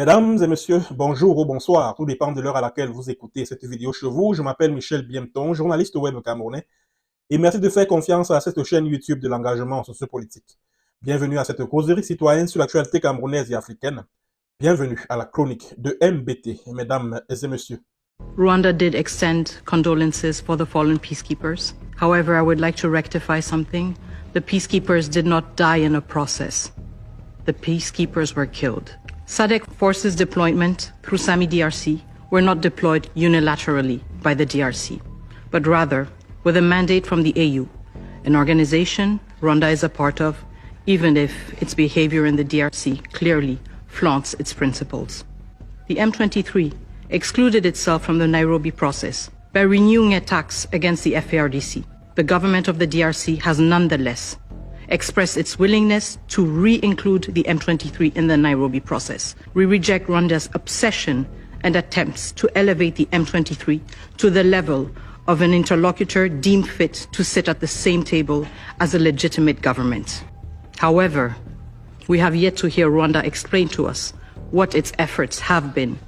Mesdames et messieurs, bonjour ou bonsoir, tout dépend de l'heure à laquelle vous écoutez cette vidéo chez vous. Je m'appelle Michel Biemton, journaliste web camerounais, et merci de faire confiance à cette chaîne YouTube de l'engagement sociopolitique. Bienvenue à cette causerie citoyenne sur l'actualité camerounaise et africaine. Bienvenue à la chronique de MBT, mesdames et messieurs. Rwanda did extend condolences for the fallen peacekeepers. However, I would like to rectify something. The peacekeepers did not die in a process. The peacekeepers were killed. SADC forces deployment through SAMI DRC were not deployed unilaterally by the DRC, but rather with a mandate from the AU, an organization Rwanda is a part of, even if its behavior in the DRC clearly flaunts its principles. The M23 excluded itself from the Nairobi process by renewing attacks against the FARDC. The government of the DRC has nonetheless expressed its willingness to re-include the M23 in the Nairobi process. We reject Rwanda's obsession and attempts to elevate the M23 to the level of an interlocutor deemed fit to sit at the same table as a legitimate government. However, we have yet to hear Rwanda explain to us what its efforts have been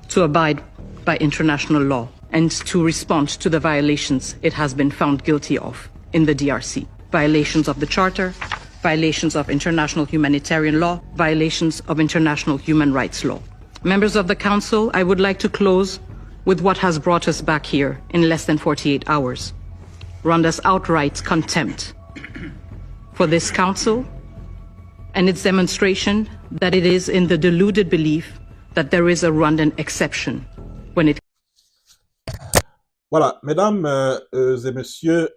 to abide by international law and to respond to the violations it has been found guilty of in the DRC. Violations of the Charter, violations of international humanitarian law, violations of international human rights law. Members of the Council, I would like to close with what has brought us back here in less than 48 hours. Rwanda's outright contempt for this Council and its demonstration that it is in the deluded belief that there is a Rwandan exception when it... Voilà, mesdames et messieurs,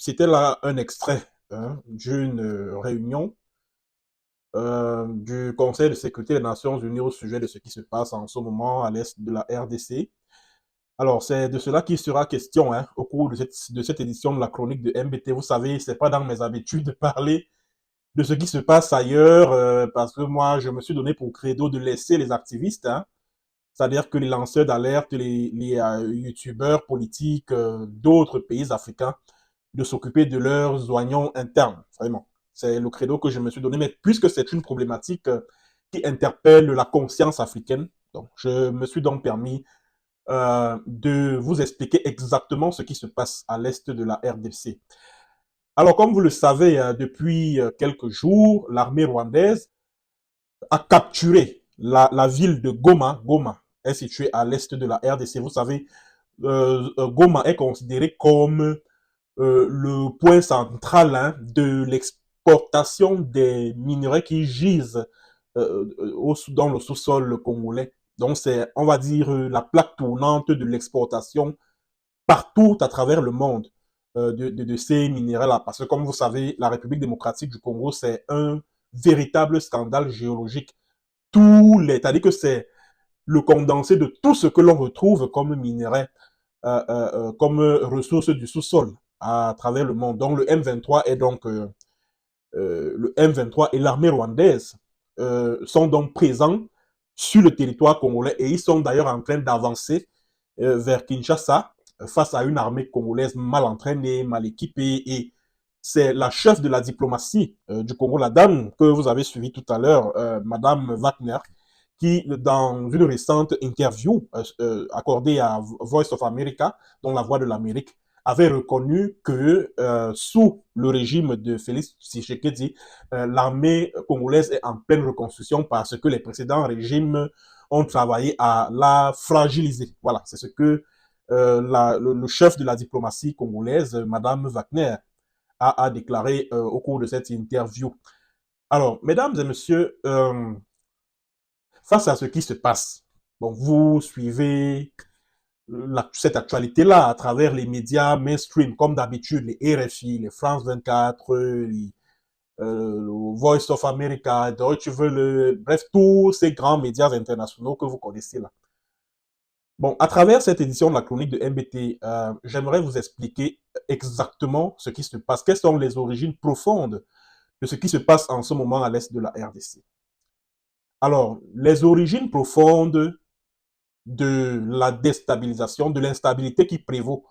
c'était là un extrait d'une réunion du Conseil de sécurité des Nations Unies au sujet de ce qui se passe en ce moment à l'est de la RDC. Alors, c'est de cela qu'il sera question au cours de cette édition de la chronique de MBT. Vous savez, c'est pas dans mes habitudes de parler de ce qui se passe ailleurs, parce que moi, je me suis donné pour credo de laisser les activistes, c'est-à-dire que les lanceurs d'alerte, les youtubeurs politiques d'autres pays africains, de s'occuper de leurs oignons internes, vraiment. C'est le credo que je me suis donné, mais puisque c'est une problématique qui interpelle la conscience africaine, donc je me suis donc permis de vous expliquer exactement ce qui se passe à l'est de la RDC. Alors, comme vous le savez, depuis quelques jours, l'armée rwandaise a capturé la ville de Goma. Goma est située à l'est de la RDC. Vous savez, Goma est considéré comme le point central de l'exportation des minerais qui gisent dans le sous-sol congolais. Donc, c'est, on va dire, la plaque tournante de l'exportation partout à travers le monde de ces minéraux-là. Parce que, comme vous savez, la République démocratique du Congo, c'est un véritable scandale géologique. C'est-à-dire que c'est le condensé de tout ce que l'on retrouve comme minerai, comme ressources du sous-sol à travers le monde. Donc, le M23 est donc le M23 et l'armée rwandaise sont donc présents sur le territoire congolais et ils sont d'ailleurs en train d'avancer vers Kinshasa face à une armée congolaise mal entraînée, mal équipée et c'est la chef de la diplomatie du Congo, la dame que vous avez suivie tout à l'heure, Madame Wagner, qui, dans une récente interview accordée à Voice of America, dont la voix de l'Amérique, avait reconnu que sous le régime de Félix Tshisekedi, l'armée congolaise est en pleine reconstruction parce que les précédents régimes ont travaillé à la fragiliser. Voilà, c'est ce que le chef de la diplomatie congolaise, Madame Wagner, a déclaré au cours de cette interview. Alors, mesdames et messieurs, face à ce qui se passe, bon, vous suivez cette actualité-là à travers les médias mainstream, comme d'habitude, les RFI, les France 24, les Voice of America, Deutsche Welle, bref, tous ces grands médias internationaux que vous connaissez là. Bon, à travers cette édition de la chronique de MBT, j'aimerais vous expliquer exactement ce qui se passe, quelles sont les origines profondes de ce qui se passe en ce moment à l'est de la RDC. Alors, les origines profondes de la déstabilisation, de l'instabilité qui prévaut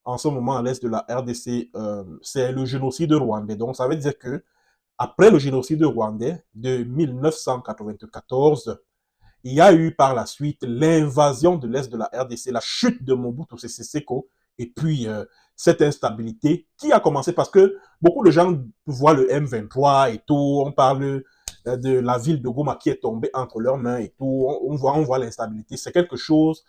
en ce moment à l'est de la RDC, c'est le génocide rwandais. Donc, ça veut dire que après le génocide rwandais de 1994, Il y a eu par la suite l'invasion de l'Est de la RDC, la chute de Mobutu Sese Seko, et puis cette instabilité qui a commencé parce que beaucoup de gens voient le M23 et tout, on parle de la ville de Goma qui est tombée entre leurs mains et tout, on voit l'instabilité. C'est quelque chose,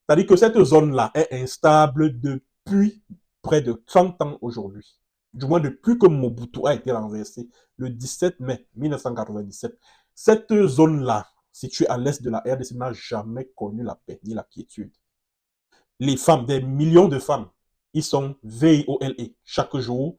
c'est-à-dire que cette zone-là est instable depuis près de 30 ans aujourd'hui. Du moins depuis que Mobutu a été renversé le 17 mai 1997. Cette zone-là, située à l'est de la RDC, n'a jamais connu la paix ni la quiétude. Les femmes, des millions de femmes, ils sont VIOLE chaque jour.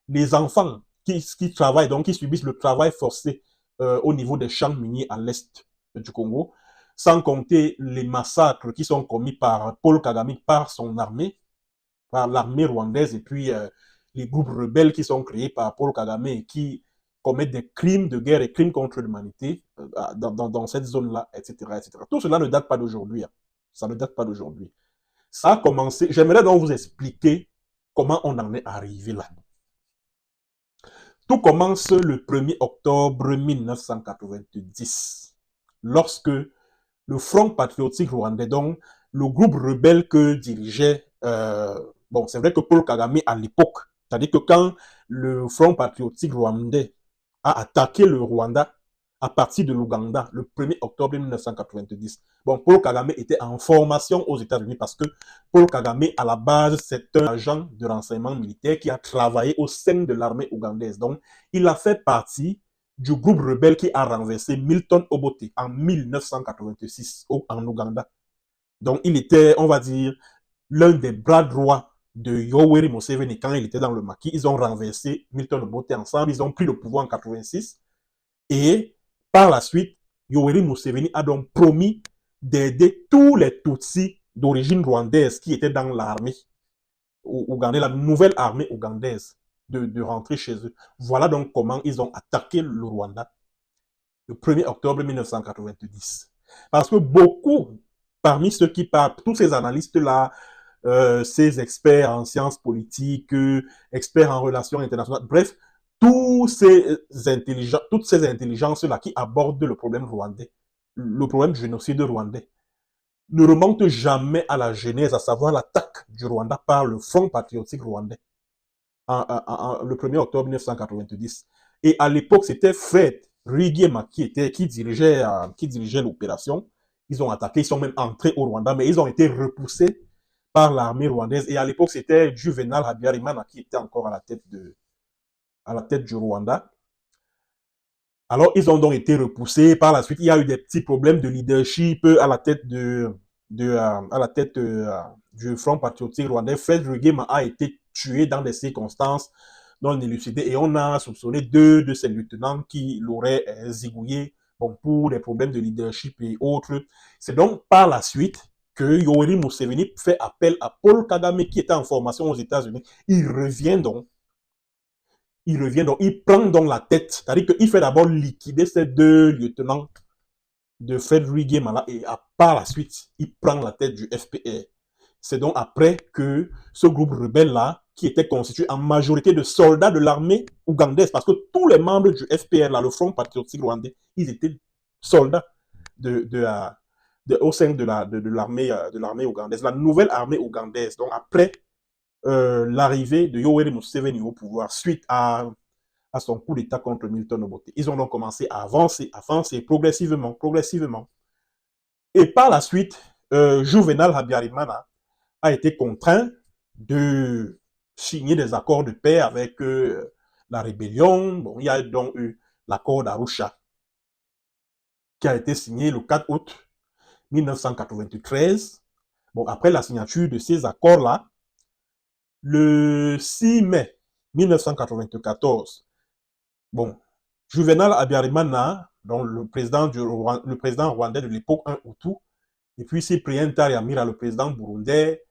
Les enfants qui travaillent, donc qui subissent le travail forcé au niveau des champs miniers à l'est du Congo, sans compter les massacres qui sont commis par Paul Kagame, par son armée, par l'armée rwandaise, et puis les groupes rebelles qui sont créés par Paul Kagame et qui commettent des crimes de guerre et crimes contre l'humanité dans cette zone-là, etc., etc. Tout cela ne date pas d'aujourd'hui. Hein. Ça ne date pas d'aujourd'hui. Ça a commencé, j'aimerais donc vous expliquer comment on en est arrivé là. Tout commence le 1er octobre 1990, lorsque le Front patriotique rwandais, donc le groupe rebelle que dirigeait, bon, c'est vrai que Paul Kagame à l'époque, c'est-à-dire que quand le Front patriotique rwandais a attaqué le Rwanda à partir de l'Ouganda le 1er octobre 1990, bon, Paul Kagame était en formation aux États-Unis parce que Paul Kagame, à la base, c'est un agent de renseignement militaire qui a travaillé au sein de l'armée ougandaise. Donc, il a fait partie du groupe rebelle qui a renversé Milton Obote en 1986 en Ouganda. Donc, il était, on va dire, l'un des bras droits de Yoweri Museveni quand il était dans le maquis. Ils ont renversé Milton Obote ensemble, ils ont pris le pouvoir en 86 et par la suite, Yoweri Museveni a donc promis d'aider tous les Tutsis d'origine rwandaise qui étaient dans l'armée ougandaise, la nouvelle armée ougandaise, de rentrer chez eux. Voilà donc comment ils ont attaqué le Rwanda le 1er octobre 1990. Parce que beaucoup, parmi ceux qui parlent, tous ces analystes-là, ces experts en sciences politiques, experts en relations internationales, bref, toutes ces intelligences-là qui abordent le problème rwandais, le problème du génocide rwandais, ne remontent jamais à la genèse, à savoir l'attaque du Rwanda par le Front patriotique rwandais le 1er octobre 1990. Et à l'époque, c'était Fred Rwigema qui dirigeait l'opération. Ils ont attaqué, ils sont même entrés au Rwanda, mais ils ont été repoussés par l'armée rwandaise. Et à l'époque, c'était Juvenal Habyarimana qui était encore à la tête du Rwanda. Alors, ils ont donc été repoussés. Par la suite, il y a eu des petits problèmes de leadership à la tête du Front patriotique rwandais. Fred Rwigema a été tué dans des circonstances non élucidées et on a soupçonné 2 de ses lieutenants qui l'auraient zigouillé pour des problèmes de leadership et autres. C'est donc par la suite que Yoweri Museveni fait appel à Paul Kagame qui était en formation aux États-Unis. Il revient donc, il prend donc la tête, c'est-à-dire qu'il fait d'abord liquider ces 2 lieutenants de Fred Rwigema et par la suite, il prend la tête du FPR. C'est donc après que ce groupe rebelle-là, qui était constitué en majorité de soldats de l'armée ougandaise, parce que tous les membres du FPR, là, le Front patriotique rwandais, ils étaient soldats au sein de l'armée ougandaise, la nouvelle armée ougandaise. Donc après l'arrivée de Yoweri Museveni au pouvoir, suite à son coup d'État contre Milton Obote. Ils ont donc commencé à avancer progressivement. Et par la suite, Juvenal Habyarimana a été contraint de signer des accords de paix avec la rébellion. Bon, il y a donc eu l'accord d'Arusha qui a été signé le 4 août 1993. Bon, après la signature de ces accords-là, le 6 mai 1994, bon, Juvenal Habyarimana, donc le président rwandais de l'époque, un Hutu, et puis Cyprien Ntaryamira, le président burundais,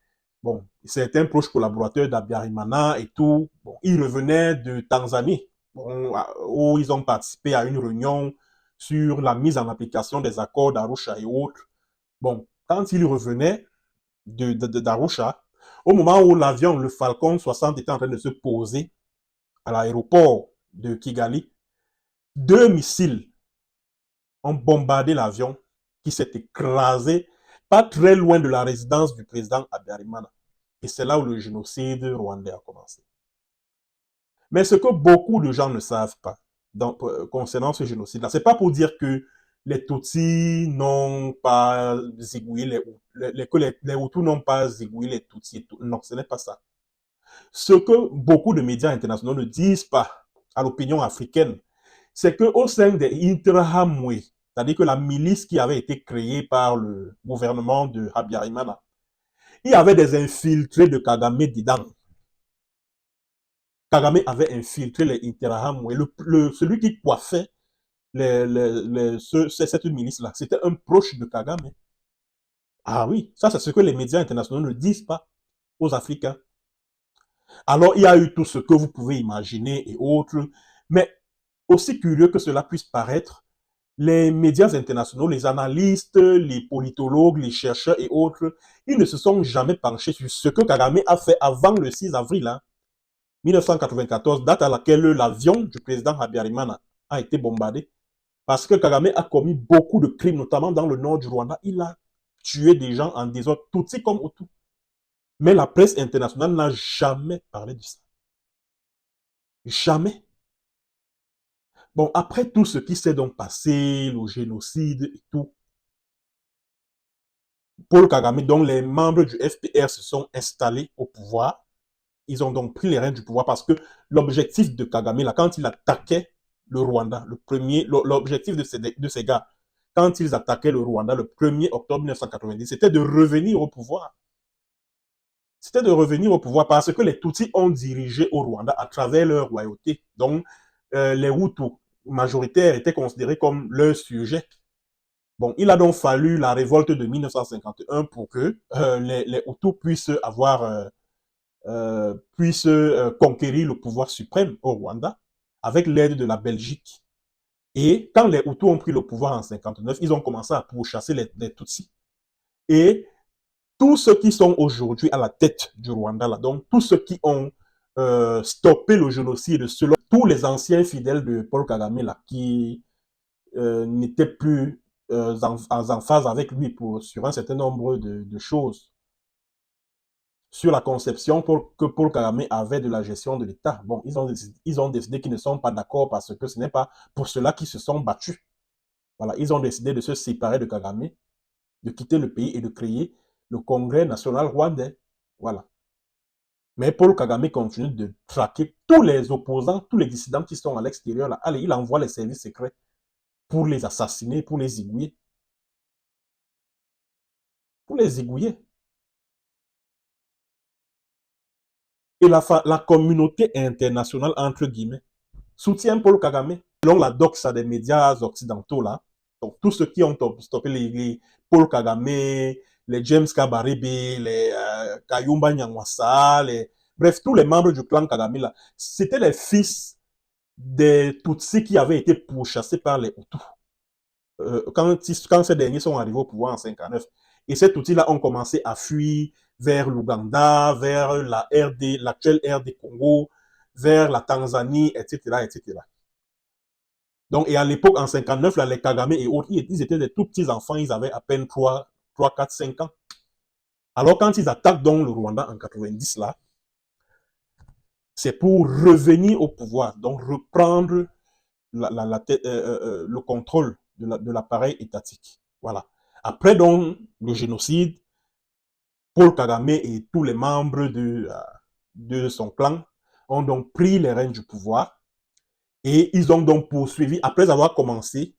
bon, certains proches collaborateurs d'Habyarimana et tout, bon, ils revenaient de Tanzanie, bon, où ils ont participé à une réunion sur la mise en application des accords d'Arusha et autres. Bon, quand ils revenaient d'Arusha, au moment où l'avion, le Falcon 60, était en train de se poser à l'aéroport de Kigali, 2 missiles ont bombardé l'avion qui s'est écrasé pas très loin de la résidence du président Habyarimana. Et c'est là où le génocide rwandais a commencé. Mais ce que beaucoup de gens ne savent pas concernant ce génocide-là, c'est pas pour dire que les Tutsis n'ont pas zigouillé les Hutus n'ont pas zigouillé les Tutsis. Non, ce n'est pas ça. Ce que beaucoup de médias internationaux ne disent pas à l'opinion africaine, c'est qu'au sein des Interahamwe, c'est-à-dire que la milice qui avait été créée par le gouvernement de Habyarimana, il y avait des infiltrés de Kagame dedans. Kagame avait infiltré les Interahamwe. Celui qui coiffait cette milice-là, c'était un proche de Kagame. Ah oui, ça c'est ce que les médias internationaux ne disent pas aux Africains. Alors il y a eu tout ce que vous pouvez imaginer et autres, mais aussi curieux que cela puisse paraître, les médias internationaux, les analystes, les politologues, les chercheurs et autres, ils ne se sont jamais penchés sur ce que Kagame a fait avant le 6 avril 1994, date à laquelle l'avion du président Habyarimana a été bombardé. Parce que Kagame a commis beaucoup de crimes, notamment dans le nord du Rwanda. Il a tué des gens en désordre, Tutsis comme Hutus. Mais la presse internationale n'a jamais parlé de ça. Jamais. Bon, après tout ce qui s'est donc passé, le génocide et tout, Paul Kagame, dont les membres du FPR se sont installés au pouvoir, ils ont donc pris les rênes du pouvoir parce que l'objectif de Kagame, là, quand il attaquait le Rwanda, l'objectif de ces gars, quand ils attaquaient le Rwanda le 1er octobre 1990, c'était de revenir au pouvoir. C'était de revenir au pouvoir parce que les Tutsis ont dirigé au Rwanda à travers leur royauté. Donc, les Hutus majoritaires étaient considérés comme leur sujet. Bon, il a donc fallu la révolte de 1951 pour que les Hutus puissent conquérir le pouvoir suprême au Rwanda avec l'aide de la Belgique. Et quand les Hutus ont pris le pouvoir en 1959, ils ont commencé à pourchasser les Tutsis. Et tous ceux qui sont aujourd'hui à la tête du Rwanda, là, donc tous ceux qui ont stoppé le génocide, selon tous les anciens fidèles de Paul Kagame, là, qui n'étaient plus en phase avec lui sur un certain nombre de choses, sur la conception que Paul Kagame avait de la gestion de l'État. Bon, ils ont décidé qu'ils ne sont pas d'accord parce que ce n'est pas pour cela qu'ils se sont battus. Voilà, ils ont décidé de se séparer de Kagame, de quitter le pays et de créer le Congrès national rwandais. Voilà. Mais Paul Kagame continue de traquer tous les opposants, tous les dissidents qui sont à l'extérieur. Là. Allez, il envoie les services secrets pour les assassiner, pour les zigouiller. Pour les zigouiller. Et la communauté internationale, entre guillemets, soutient Paul Kagame. Selon la doxa des médias occidentaux, là, donc tous ceux qui ont stoppé les Paul Kagame, les James Kabarebe, les Kayumba Nyamwasa, bref, tous les membres du clan Kagame, là, c'était les fils des Tutsis qui avaient été pourchassés par les Hutus. Quand ces derniers sont arrivés au pouvoir en 1959. Et ces Tutsis-là ont commencé à fuir vers l'Ouganda, vers l'actuelle RD Congo, vers la Tanzanie, etc., etc. Donc, et à l'époque, en 59, là, les Kagame et autres, ils étaient des tout petits enfants, ils avaient à peine 3, 4, 5 ans. Alors, quand ils attaquent donc le Rwanda en 90, là, c'est pour revenir au pouvoir, donc reprendre le contrôle de l'appareil étatique. Voilà. Après donc le génocide, Paul Kagame et tous les membres de son clan ont donc pris les rênes du pouvoir et ils ont donc poursuivi, après avoir commencé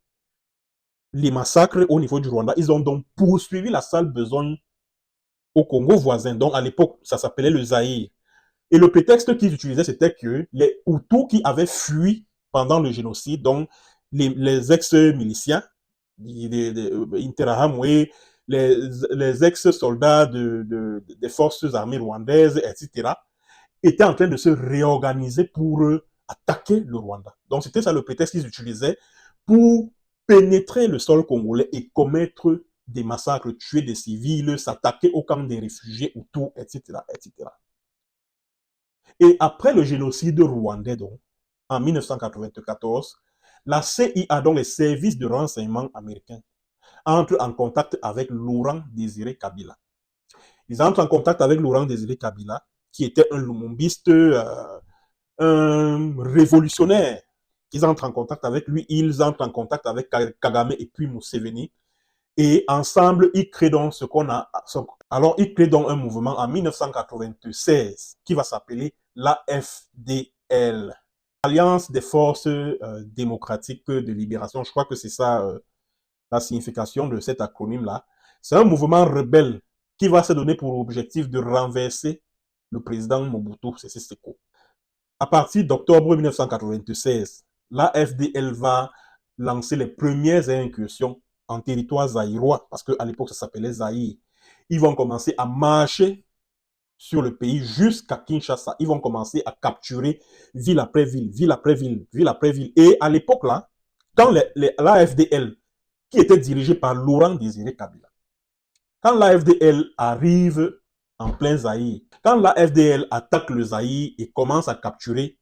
les massacres au niveau du Rwanda, ils ont donc poursuivi la sale besogne au Congo voisin. Donc à l'époque, ça s'appelait le Zaïre. Et le prétexte qu'ils utilisaient, c'était que les Hutus qui avaient fui pendant le génocide, donc les ex-miliciens, Interahamwe, les ex-soldats des forces armées rwandaises, etc., étaient en train de se réorganiser pour attaquer le Rwanda. Donc c'était ça le prétexte qu'ils utilisaient pour pénétrer le sol congolais et commettre des massacres, tuer des civils, s'attaquer au camp des réfugiés Hutus, etc., etc. Et après le génocide rwandais, donc, en 1994, la CIA, donc les services de renseignement américains, entrent en contact avec Laurent Désiré Kabila. Ils entrent en contact avec Laurent Désiré Kabila, qui était un lumumbiste, un révolutionnaire. Ils entrent en contact avec lui, ils entrent en contact avec Kagame et puis Museveni. Et ensemble, ils créent donc ce qu'on a. Alors, ils créent donc un mouvement en 1996 qui va s'appeler l'AFDL. Alliance des forces démocratiques de libération. Je crois que c'est ça la signification de cet acronyme-là. C'est un mouvement rebelle qui va se donner pour objectif de renverser le président Mobutu Sese Seko. À partir d'octobre 1996, l'AFDL va lancer les premières incursions en territoire zaïrois, parce qu'à l'époque, ça s'appelait Zaïre. Ils vont commencer à marcher sur le pays jusqu'à Kinshasa. Ils vont commencer à capturer ville après ville, ville après ville, ville après ville. Et à l'époque, là, quand l'AFDL, qui était dirigé par Laurent Désiré Kabila, quand l'AFDL arrive en plein Zaïre, quand l'AFDL attaque le Zaïre et commence à capturer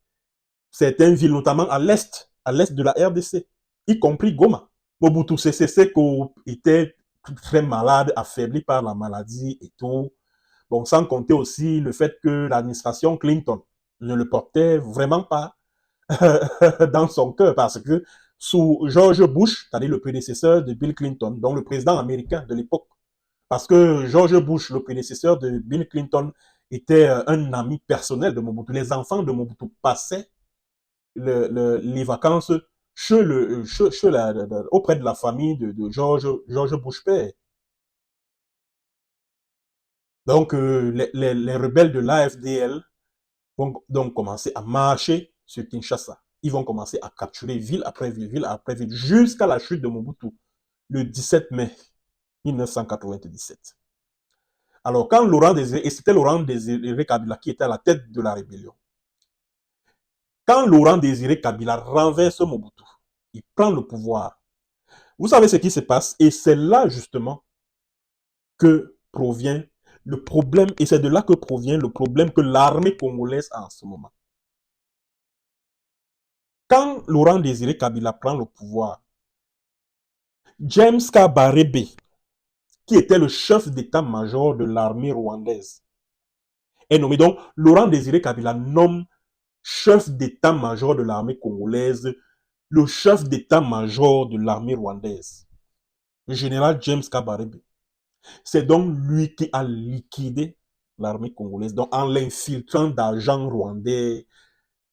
certaines villes, notamment à l'est de la RDC, y compris Goma. Mobutu Sese Seko était très malade, affaibli par la maladie et tout. Bon, sans compter aussi le fait que l'administration Clinton ne le portait vraiment pas dans son cœur, parce que sous George Bush, c'est-à-dire le prédécesseur de Bill Clinton, donc le président américain de l'époque, parce que George Bush, le prédécesseur de Bill Clinton, était un ami personnel de Mobutu. Les enfants de Mobutu passaient les vacances auprès de la famille de George Bush père. Donc, les rebelles de l'AFDL vont donc commencer à marcher sur Kinshasa. Ils vont commencer à capturer ville après ville, ville après ville, jusqu'à la chute de Mobutu, le 17 mai 1997. Alors, quand Laurent Désiré, et c'était Laurent Désiré Kabila qui était à la tête de la rébellion, quand Laurent Désiré Kabila renverse Mobutu, il prend le pouvoir. Vous savez ce qui se passe, et c'est là justement que provient le problème, et c'est de là que provient le problème que l'armée congolaise a en ce moment. Quand Laurent Désiré Kabila prend le pouvoir, James Kabarebe, qui était le chef d'état-major de l'armée rwandaise, est nommé. Donc, Laurent Désiré Kabila nomme chef d'état-major de l'armée congolaise le chef d'état-major de l'armée rwandaise, le général James Kabarebe. C'est donc lui qui a liquidé l'armée congolaise, donc en l'infiltrant d'agents rwandais,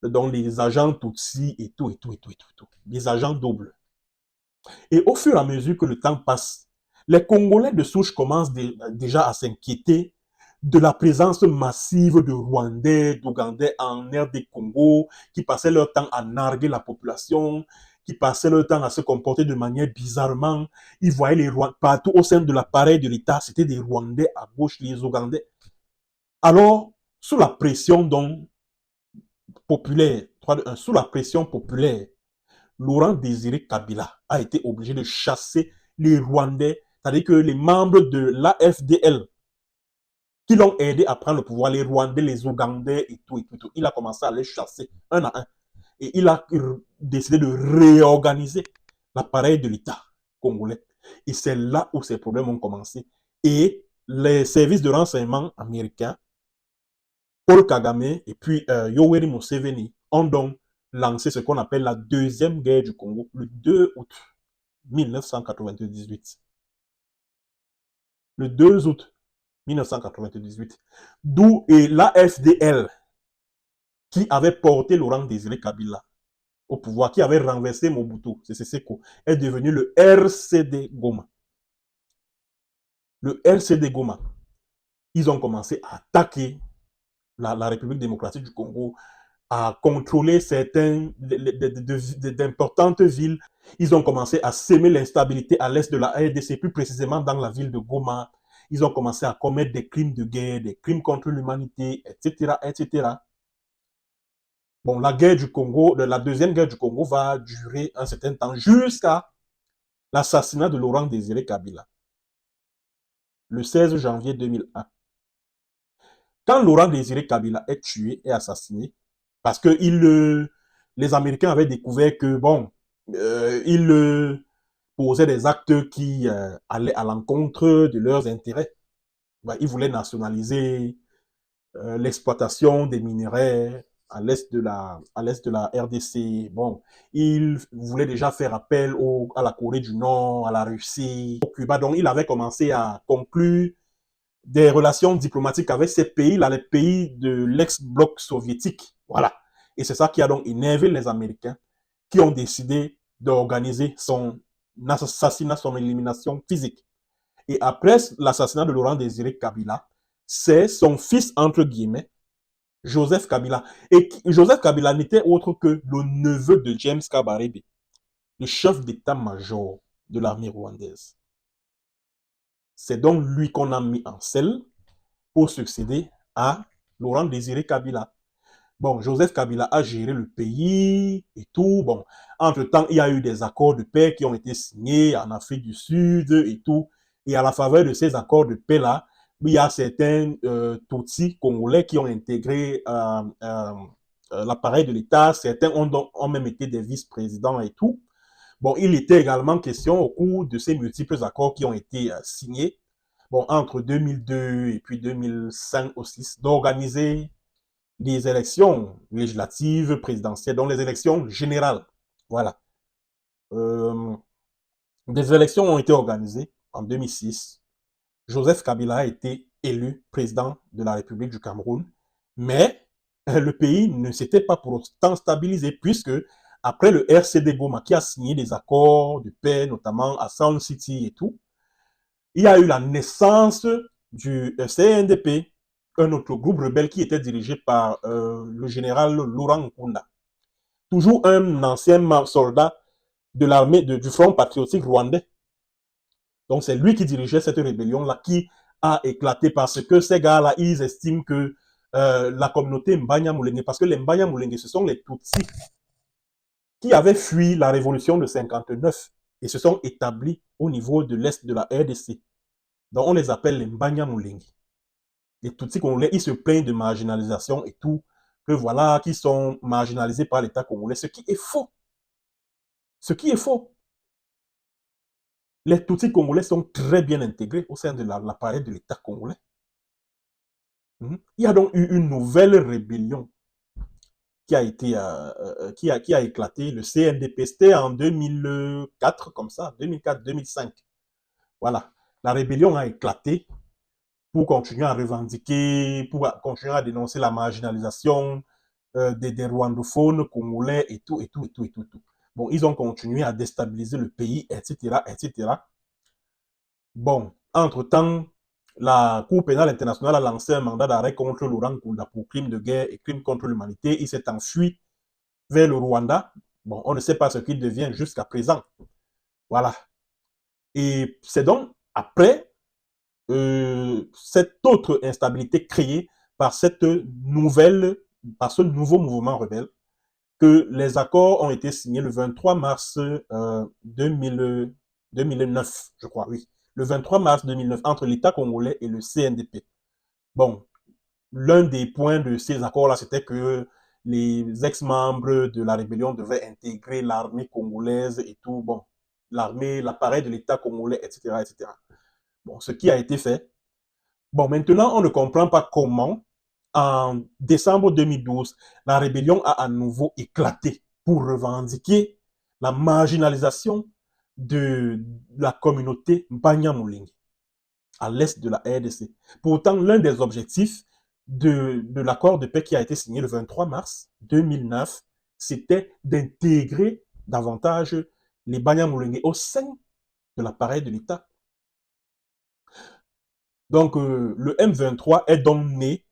donc les agents Tutsi et tout. Des agents doubles. Et au fur et à mesure que le temps passe, les Congolais de souche commencent déjà à s'inquiéter de la présence massive de Rwandais, d'Ougandais en RD Congo, qui passaient leur temps à narguer la population, qui passaient leur temps à se comporter de manière bizarrement. Ils voyaient les Rwandais partout au sein de l'appareil de l'État, c'était des Rwandais à gauche, les Ougandais. Alors, sous la pression donc populaire, sous la pression populaire, Laurent Désiré Kabila a été obligé de chasser les Rwandais, c'est-à-dire que les membres de l'AFDL qui l'ont aidé à prendre le pouvoir, les Rwandais, les Ougandais et tout. Il a commencé à les chasser un à un. Et il a décidé de réorganiser l'appareil de l'État congolais. Et c'est là où ces problèmes ont commencé. Et les services de renseignement américains, Paul Kagame et puis Yoweri Museveni, ont donc lancé ce qu'on appelle la deuxième guerre du Congo le 2 août 1998. Le 2 août 1998. D'où l'AFDL qui avait porté Laurent Désiré Kabila au pouvoir, qui avait renversé Mobutu Sese Seko, est devenu le RCD Goma. Le RCD Goma, ils ont commencé à attaquer la République démocratique du Congo, à contrôler certaines d'importantes villes. Ils ont commencé à semer l'instabilité à l'est de la RDC, plus précisément dans la ville de Goma. Ils ont commencé à commettre des crimes de guerre, des crimes contre l'humanité, etc. Bon, la guerre du Congo, la deuxième guerre du Congo va durer un certain temps jusqu'à l'assassinat de Laurent Désiré Kabila, le 16 janvier 2001. Quand Laurent Désiré Kabila est tué et assassiné, parce que les Américains avaient découvert que, bon, posaient des actes qui allaient à l'encontre de leurs intérêts. Ben, ils voulaient nationaliser l'exploitation des minerais à l'est de la RDC. Bon, il voulait déjà faire appel à la Corée du Nord, à la Russie, au Cuba. Donc, il avait commencé à conclure des relations diplomatiques avec ces pays-là, les pays de l'ex-bloc soviétique. Voilà. Et c'est ça qui a donc énervé les Américains, qui ont décidé d'organiser son assassinat, son élimination physique. Et après l'assassinat de Laurent Désiré Kabila, c'est son fils, entre guillemets, Joseph Kabila. Et Joseph Kabila n'était autre que le neveu de James Kabarebe, le chef d'état-major de l'armée rwandaise. C'est donc lui qu'on a mis en selle pour succéder à Laurent Désiré Kabila. Bon, Joseph Kabila a géré le pays et tout. Bon, entre-temps, il y a eu des accords de paix qui ont été signés en Afrique du Sud et tout. Et à la faveur de ces accords de paix-là, il y a certains Tutsis congolais qui ont intégré l'appareil de l'État. Certains ont même été des vice-présidents et tout. Bon, il était également question au cours de ces multiples accords qui ont été signés, bon, entre 2002 et puis 2005 aussi, d'organiser des élections législatives, présidentielles, donc les élections générales. Voilà. Des élections ont été organisées en 2006. Joseph Kabila a été élu président de la République du Cameroun, mais le pays ne s'était pas pour autant stabilisé, puisque après le RCD Goma, qui a signé des accords de paix, notamment à Sound City et tout, il y a eu la naissance du CNDP, un autre groupe rebelle qui était dirigé par le général Laurent Nkunda, toujours un ancien soldat de l'armée du Front patriotique rwandais. Donc c'est lui qui dirigeait cette rébellion-là, qui a éclaté parce que ces gars-là, ils estiment que la communauté Mbanya Mulenge, parce que les Mbanya Mulenge, ce sont les Tutsis qui avaient fui la révolution de 59 et se sont établis au niveau de l'est de la RDC. Donc on les appelle les Mbanya Mulenge. Les Tutsis congolais, ils se plaignent de marginalisation et tout, que voilà, qu'ils sont marginalisés par l'État congolais, ce qui est faux. Ce qui est faux. Les Tutsis congolais sont très bien intégrés au sein de l'appareil de l'État congolais. Il y a donc eu une nouvelle rébellion qui a été qui a éclaté, le CNDP, c'était en 2004, comme ça, 2004-2005. Voilà. La rébellion a éclaté pour continuer à revendiquer, pour continuer à dénoncer la marginalisation des rwandophones congolais et tout, et tout, et tout, et tout, et tout. Bon, ils ont continué à déstabiliser le pays, etc., etc. Bon, entre-temps, la Cour pénale internationale a lancé un mandat d'arrêt contre Laurent Nkunda pour crimes de guerre et crimes contre l'humanité. Il s'est enfui vers le Rwanda. Bon, on ne sait pas ce qu'il devient jusqu'à présent. Voilà. Et c'est donc après cette autre instabilité créée par cette par ce nouveau mouvement rebelle, que les accords ont été signés le 23 mars 2009, je crois, oui. Le 23 mars 2009, entre l'État congolais et le CNDP. Bon, l'un des points de ces accords-là, c'était que les ex-membres de la rébellion devaient intégrer l'armée congolaise et tout, bon, l'armée, l'appareil de l'État congolais, etc., etc. Bon, ce qui a été fait. Bon, maintenant, on ne comprend pas comment, en décembre 2012, la rébellion a à nouveau éclaté pour revendiquer la marginalisation de la communauté Mbanya Mulenge à l'est de la RDC. Pourtant, l'un des objectifs de l'accord de paix qui a été signé le 23 mars 2009, c'était d'intégrer davantage les Mbanya Mulenge au sein de l'appareil de l'État. Donc, le M23 est donc né,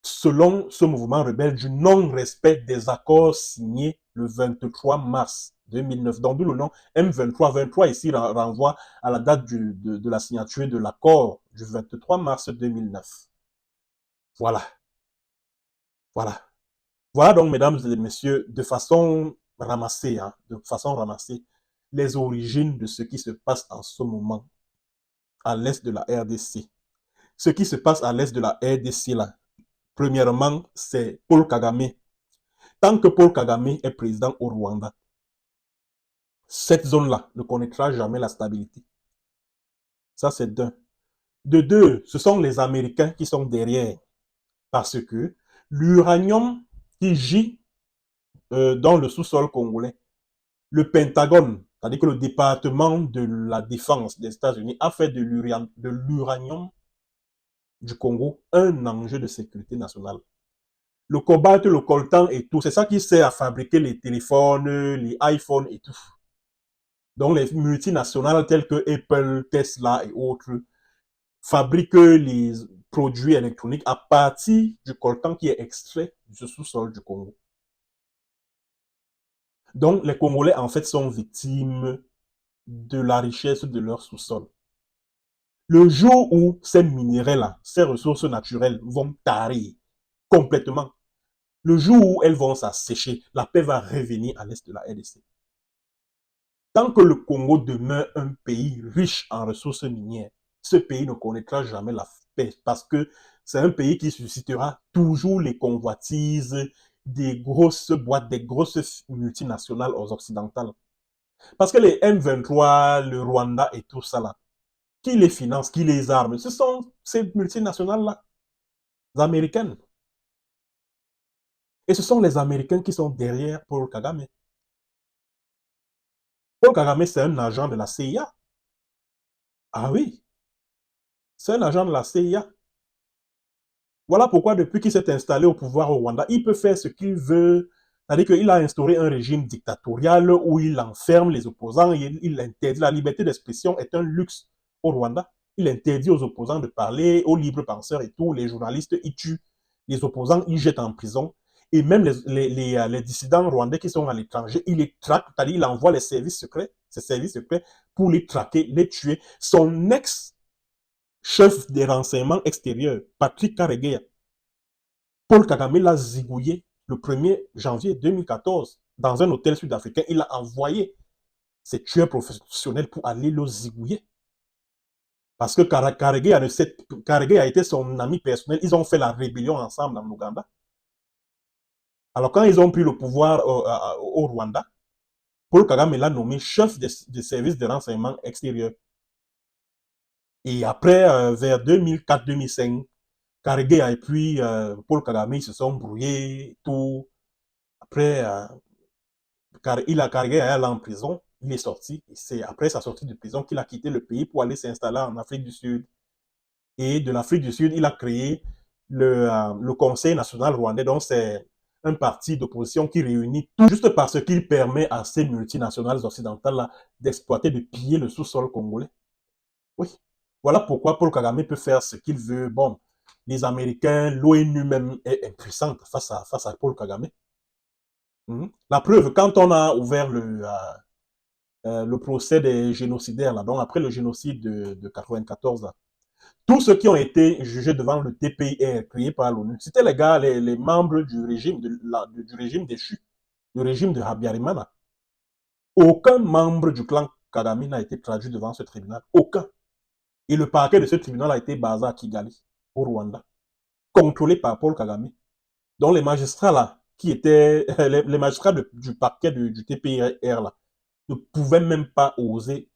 selon ce mouvement rebelle, du non-respect des accords signés le 23 mars 2009. Donc, d'où le nom M23. 23 ici renvoie à la date de la signature de l'accord du 23 mars 2009. Voilà. Voilà. Voilà donc, mesdames et messieurs, de façon ramassée, les origines de ce qui se passe en ce moment à l'est de la RDC. Ce qui se passe à l'est de la RDC, là, premièrement, c'est Paul Kagame. Tant que Paul Kagame est président au Rwanda, cette zone-là ne connaîtra jamais la stabilité. Ça, c'est d'un. De deux, ce sont les Américains qui sont derrière. Parce que l'uranium qui gît dans le sous-sol congolais, le Pentagone, c'est-à-dire que le département de la défense des États-Unis a fait de l'uranium du Congo un enjeu de sécurité nationale. Le cobalt, le coltan et tout, c'est ça qui sert à fabriquer les téléphones, les iPhones et tout. Donc les multinationales telles que Apple, Tesla et autres fabriquent les produits électroniques à partir du coltan qui est extrait du sous-sol du Congo. Donc les Congolais en fait sont victimes de la richesse de leur sous-sol. Le jour où ces minéraux-là, ces ressources naturelles vont tarir complètement, le jour où elles vont s'assécher, la paix va revenir à l'est de la RDC. Tant que le Congo demeure un pays riche en ressources minières, ce pays ne connaîtra jamais la paix parce que c'est un pays qui suscitera toujours les convoitises des grosses boîtes, des grosses multinationales aux occidentales. Parce que les M23, le Rwanda et tout ça là, qui les finance, qui les arme, ce sont ces multinationales-là, américaines. Et ce sont les Américains qui sont derrière Paul Kagame. Paul Kagame, c'est un agent de la CIA. Ah oui, c'est un agent de la CIA. Voilà pourquoi depuis qu'il s'est installé au pouvoir au Rwanda, il peut faire ce qu'il veut. C'est-à-dire qu'il a instauré un régime dictatorial où il enferme les opposants, il interdit. La liberté d'expression est un luxe au Rwanda. Il interdit aux opposants de parler, aux libres penseurs et tout. Les journalistes, ils tuent les opposants, ils jettent en prison. Et même les dissidents rwandais qui sont à l'étranger, il les traque, c'est-à-dire il envoie les services secrets, ces services secrets, pour les traquer, les tuer. Son ex-chef des renseignements extérieurs, Patrick Karegeya, Paul Kagame l'a zigouillé le 1er janvier 2014 dans un hôtel sud-africain. Il a envoyé ses tueurs professionnels pour aller le zigouiller. Parce que Karegeya a été son ami personnel. Ils ont fait la rébellion ensemble en Ouganda. Alors quand ils ont pris le pouvoir au Rwanda, Paul Kagame l'a nommé chef des services de renseignement extérieur. Et après, vers 2004-2005, Karegeya et puis Paul Kagame, ils se sont brouillés, tout. Après, Karegeya est allé en prison, il est sorti. C'est après sa sortie de prison qu'il a quitté le pays pour aller s'installer en Afrique du Sud. Et de l'Afrique du Sud, il a créé le Conseil national rwandais, donc c'est un parti d'opposition qui réunit tout juste parce qu'il permet à ces multinationales occidentales d'exploiter, de piller le sous-sol congolais. Oui. Voilà pourquoi Paul Kagame peut faire ce qu'il veut. Bon, les Américains, l'ONU même est impuissante face à Paul Kagame. La preuve, quand on a ouvert le procès des génocidaires, là, donc après le génocide de 94, là, tous ceux qui ont été jugés devant le TPIR créé par l'ONU, c'était les gars, les membres du régime, du régime déchu, du régime de Habyarimana. Aucun membre du clan Kagame n'a été traduit devant ce tribunal. Aucun. Et le parquet de ce tribunal a été basé à Kigali, au Rwanda, contrôlé par Paul Kagame. Donc les magistrats là, qui étaient les magistrats du parquet du TPIR là, ne pouvaient même pas oser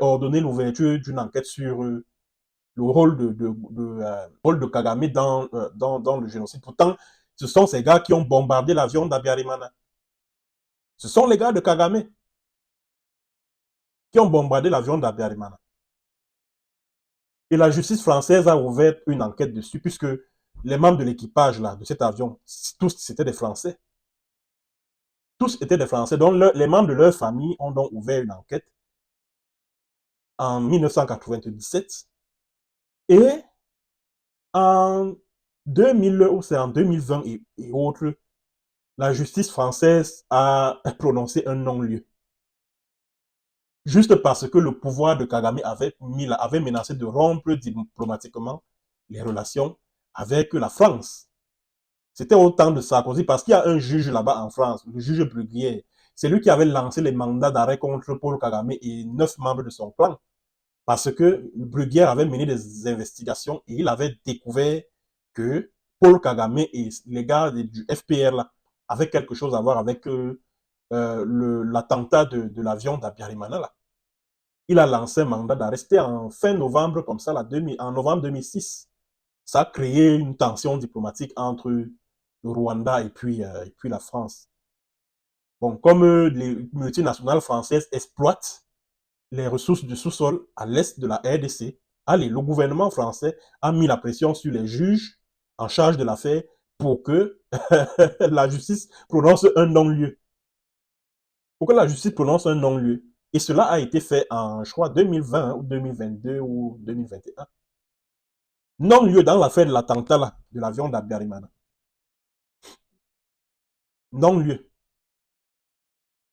ordonner l'ouverture d'une enquête sur le rôle de Kagame dans le génocide. Pourtant, ce sont ces gars qui ont bombardé l'avion d'Abiyarimana. Ce sont les gars de Kagame qui ont bombardé l'avion d'Abiyarimana. Et la justice française a ouvert une enquête dessus, puisque les membres de l'équipage là, de cet avion, tous c'était des Français. Tous étaient des Français. Donc les membres de leur famille ont donc ouvert une enquête en 1997. Et en 2000, ou c'est en 2020 et autres, la justice française a prononcé un non-lieu. Juste parce que le pouvoir de Kagame avait menacé de rompre diplomatiquement les relations avec la France. C'était au temps de Sarkozy, parce qu'il y a un juge là-bas en France, le juge Bruguière. C'est lui qui avait lancé les mandats d'arrêt contre Paul Kagame et 9 membres de son clan. Parce que Bruguière avait mené des investigations et il avait découvert que Paul Kagame et les gars du FPR là, avaient quelque chose à voir avec l'attentat de l'avion d'Abiyarimana, là. Il a lancé un mandat d'arrêt en fin novembre, comme ça, là, en novembre 2006. Ça a créé une tension diplomatique entre le Rwanda et puis la France. Bon, comme les multinationales françaises exploitent les ressources du sous-sol à l'est de la RDC, allez, le gouvernement français a mis la pression sur les juges en charge de l'affaire pour que la justice prononce un non-lieu. Pour que la justice prononce un non-lieu. Et cela a été fait en, je crois, 2020 ou 2022 ou 2021. Non-lieu dans l'affaire de l'attentat de l'avion d'Abiyarimana. Non-lieu.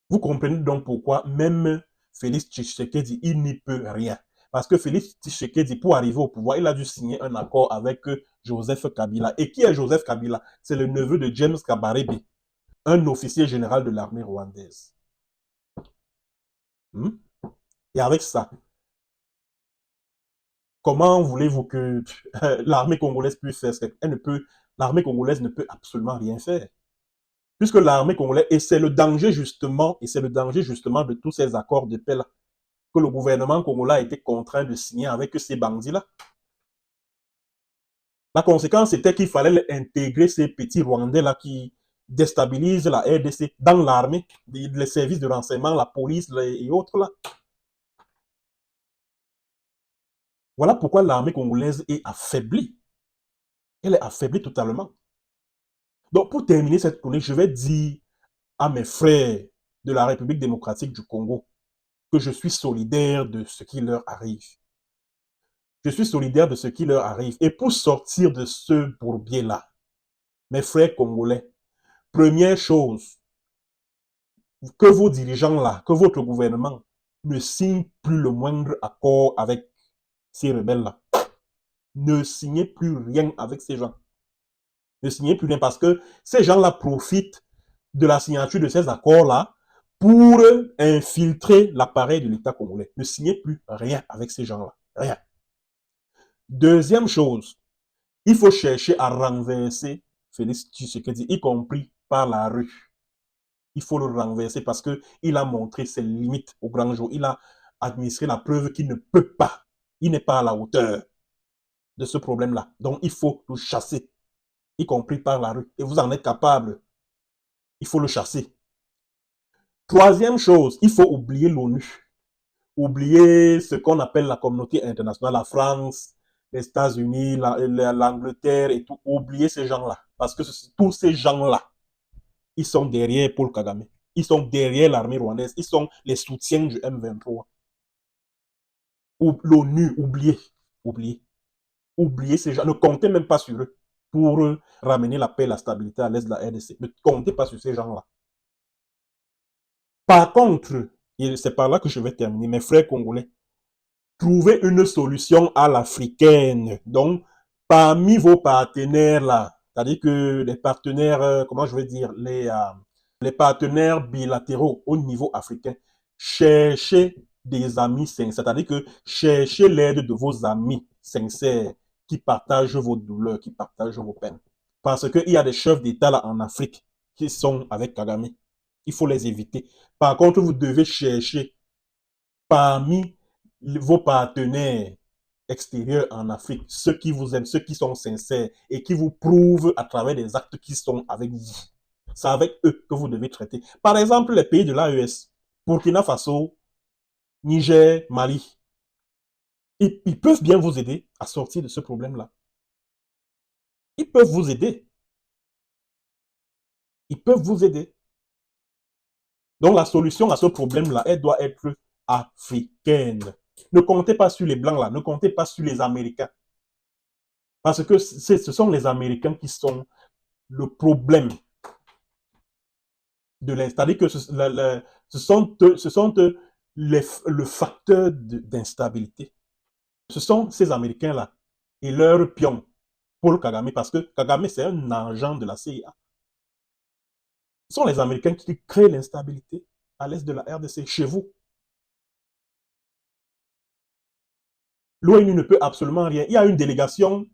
Vous comprenez donc pourquoi même Félix Tshisekedi, il n'y peut rien. Parce que Félix Tshisekedi, pour arriver au pouvoir, il a dû signer un accord avec Joseph Kabila. Et qui est Joseph Kabila? C'est le neveu de James Kabarebe, un officier général de l'armée rwandaise. Et avec ça, comment voulez-vous que l'armée congolaise puisse faire ce qu'elle ne peut? L'armée congolaise ne peut absolument rien faire. Puisque l'armée congolaise, et c'est le danger justement, de tous ces accords de paix là, que le gouvernement congolais a été contraint de signer avec ces bandits-là. La conséquence, c'était qu'il fallait intégrer ces petits Rwandais-là qui déstabilisent la RDC dans l'armée, les services de renseignement, la police et autres là. Voilà pourquoi l'armée congolaise est affaiblie. Elle est affaiblie totalement. Donc, pour terminer cette chronique, je vais dire à mes frères de la République démocratique du Congo que je suis solidaire de ce qui leur arrive. Je suis solidaire de ce qui leur arrive. Et pour sortir de ce bourbier-là, mes frères congolais, première chose, que vos dirigeants-là, que votre gouvernement ne signe plus le moindre accord avec ces rebelles-là. Ne signez plus rien avec ces gens. Ne signez plus rien parce que ces gens-là profitent de la signature de ces accords-là pour infiltrer l'appareil de l'État congolais. Ne signez plus rien avec ces gens-là. Rien. Deuxième chose, il faut chercher à renverser Félix Tshisekedi, y compris par la rue. Il faut le renverser parce qu'il a montré ses limites au grand jour. Il a administré la preuve qu'il ne peut pas. Il n'est pas à la hauteur de ce problème-là. Donc, il faut le chasser, y compris par la rue. Et vous en êtes capable. Il faut le chasser. Troisième chose, il faut oublier l'ONU. Oublier ce qu'on appelle la communauté internationale, la France, les États-Unis, l'Angleterre et tout. Oublier ces gens-là. Parce que tous ces gens-là, ils sont derrière Paul Kagame. Ils sont derrière l'armée rwandaise. Ils sont les soutiens du M23. L'ONU, oubliez. Oubliez. Oubliez ces gens. Ne comptez même pas sur eux pour ramener la paix et la stabilité à l'est de la RDC. Ne comptez pas sur ces gens-là. Par contre, et c'est par là que je vais terminer, mes frères congolais, trouvez une solution à l'africaine. Donc, parmi vos partenaires là, c'est-à-dire que les partenaires, comment je vais dire, les partenaires bilatéraux au niveau africain, cherchez des amis sincères, c'est-à-dire que cherchez l'aide de vos amis sincères qui partagent vos douleurs, qui partagent vos peines. Parce qu'il y a des chefs d'État là en Afrique qui sont avec Kagame. Il faut les éviter. Par contre, vous devez chercher parmi vos partenaires extérieurs en Afrique, ceux qui vous aiment, ceux qui sont sincères et qui vous prouvent à travers des actes qui sont avec vous. C'est avec eux que vous devez traiter. Par exemple, les pays de l'AES, Burkina Faso, Niger, Mali, ils peuvent bien vous aider à sortir de ce problème-là. Ils peuvent vous aider. Ils peuvent vous aider. Donc la solution à ce problème-là, elle doit être africaine. Ne comptez pas sur les Blancs là, ne comptez pas sur les Américains. Parce que ce sont les Américains qui sont le problème de l'instabilité. C'est-à-dire que ce sont le facteur d'instabilité. Ce sont ces Américains-là et leurs pions, Paul Kagame, parce que Kagame, c'est un agent de la CIA. Ce sont les Américains qui créent l'instabilité à l'est de la RDC, chez vous. L'ONU ne peut absolument rien. Il y a une délégation,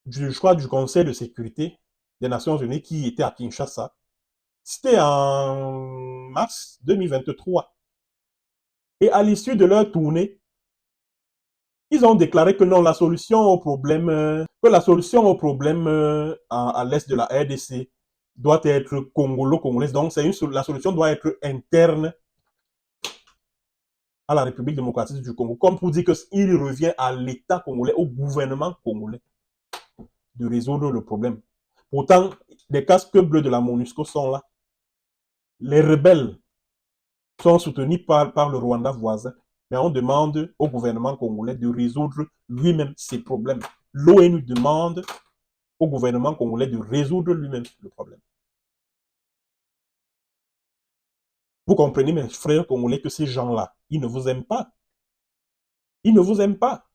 je crois, du Conseil de sécurité des Nations Unies qui était à Kinshasa. C'était en mars 2023. Et à l'issue de leur tournée, ils ont déclaré que non, la solution au problème, à l'est de la RDC doit être congolo-congolaise. Donc, la solution doit être interne à la République démocratique du Congo, comme pour dire qu'il revient à l'État congolais, au gouvernement congolais, de résoudre le problème. Pourtant, les casques bleus de la MONUSCO sont là. Les rebelles sont soutenus par le Rwanda voisin. Mais on demande au gouvernement congolais de résoudre lui-même ses problèmes. L'ONU demande au gouvernement congolais de résoudre lui-même le problème. Vous comprenez, mes frères congolais, que ces gens-là, ils ne vous aiment pas. Ils ne vous aiment pas.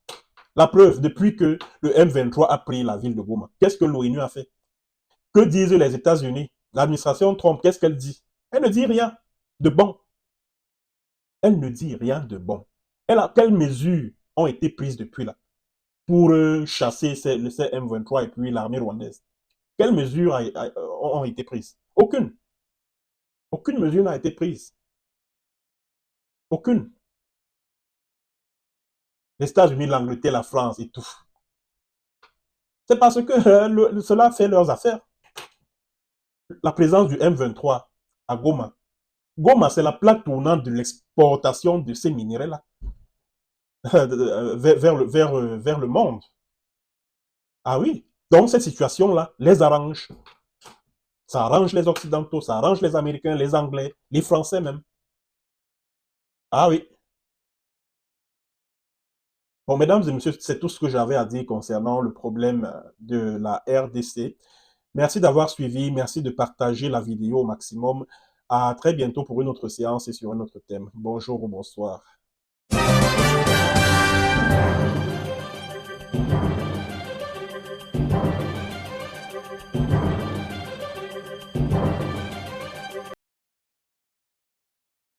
La preuve, depuis que le M23 a pris la ville de Goma, qu'est-ce que l'ONU a fait? Que disent les États-Unis? L'administration Trump, qu'est-ce qu'elle dit? Elle ne dit rien de bon. Elle ne dit rien de bon. Quelles mesures ont été prises depuis là pour chasser ces M23 et puis l'armée rwandaise? Quelles mesures ont été prises? Aucune. Aucune mesure n'a été prise. Aucune. Les États-Unis, l'Angleterre, la France et tout. C'est parce que cela fait leurs affaires. La présence du M23 à Goma. Goma, c'est la plaque tournante de l'exportation de ces minéraux-là vers le monde. Ah oui. Donc, cette situation-là les arrange. Ça arrange les Occidentaux, ça arrange les Américains, les Anglais, les Français même. Ah oui. Bon, mesdames et messieurs, c'est tout ce que j'avais à dire concernant le problème de la RDC. Merci d'avoir suivi, merci de partager la vidéo au maximum. À très bientôt pour une autre séance et sur un autre thème. Bonjour ou bonsoir.